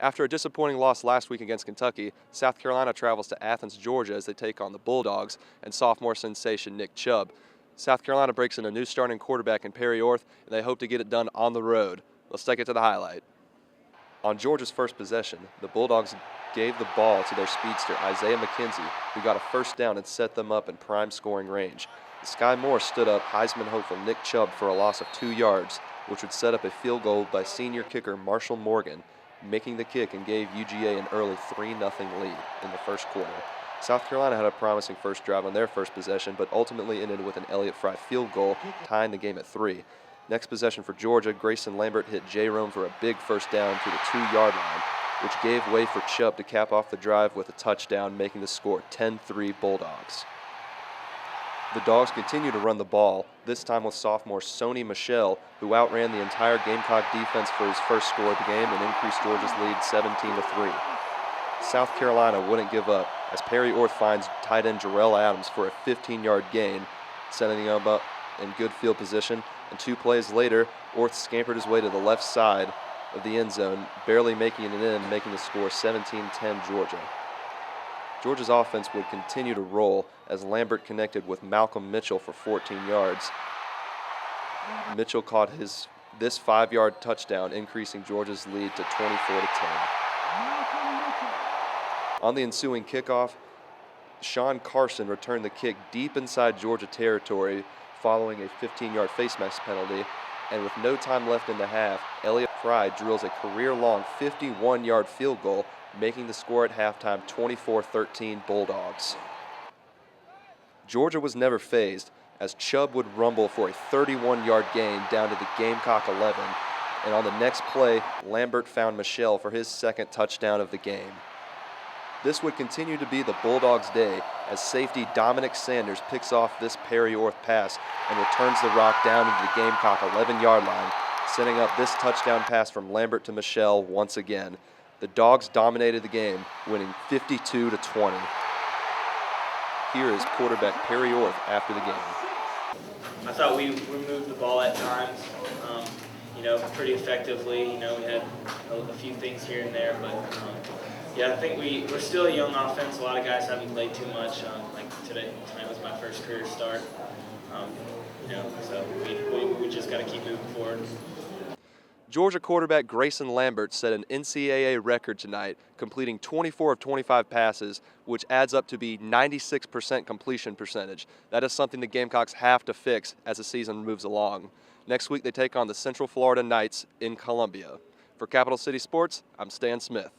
After a disappointing loss last week against Kentucky, South Carolina travels to Athens, Georgia as they take on the Bulldogs and sophomore sensation Nick Chubb. South Carolina breaks in a new starting quarterback in Perry Orth, and they hope to get it done on the road. Let's take it to the highlight. On Georgia's first possession, the Bulldogs gave the ball to their speedster Isaiah McKenzie, who got a first down and set them up in prime scoring range. Sky Moore stood up Heisman hopeful Nick Chubb for a loss of 2 yards, which would set up a field goal by senior kicker Marshall Morgan, making the kick and gave UGA an early 3-0 lead in the first quarter. South Carolina had a promising first drive on their first possession, but ultimately ended with an Elliott Fry field goal, tying the game at 3. Next possession for Georgia, Grayson Lambert hit Jay Rome for a big first down to the 2-yard line, which gave way for Chubb to cap off the drive with a touchdown, making the score 10-3 Bulldogs. The Dogs continue to run the ball, this time with sophomore Sony Michel, who outran the entire Gamecock defense for his first score of the game and increased Georgia's lead 17-3. South Carolina wouldn't give up as Perry Orth finds tight end Jarrell Adams for a 15-yard gain, setting him up in good field position, and 2 plays later, Orth scampered his way to the left side of the end zone, barely making it in, making the score 17-10 Georgia. Georgia's offense would continue to roll as Lambert connected with Malcolm Mitchell for 14 yards. Mitchell caught this 5-yard touchdown, increasing Georgia's lead to 24-10. On the ensuing kickoff, Sean Carson returned the kick deep inside Georgia territory following a 15-yard face mask penalty, and with no time left in the half, Elliott Fry drills a career-long 51-yard field goal, making the score at halftime 24-13 Bulldogs. Georgia was never fazed as Chubb would rumble for a 31-yard gain down to the Gamecock 11, and on the next play, Lambert found Michel for his second touchdown of the game. This would continue to be the Bulldogs' day as safety Dominic Sanders picks off this Perry Orth pass and returns the rock down into the Gamecock 11-yard line, setting up this touchdown pass from Lambert to Michel once again. The Dogs dominated the game, winning 52-20. Here is quarterback Perry Orth after the game. I thought we moved the ball at times, pretty effectively. We had a few things here and there, but yeah, I think we're still a young offense. A lot of guys haven't played too much. Like tonight was my first career start. So we just got to keep moving forward. Georgia quarterback Grayson Lambert set an NCAA record tonight, completing 24 of 25 passes, which adds up to be 96% completion percentage. That is something the Gamecocks have to fix as the season moves along. Next week they take on the Central Florida Knights in Columbia. For Capital City Sports, I'm Stan Smith.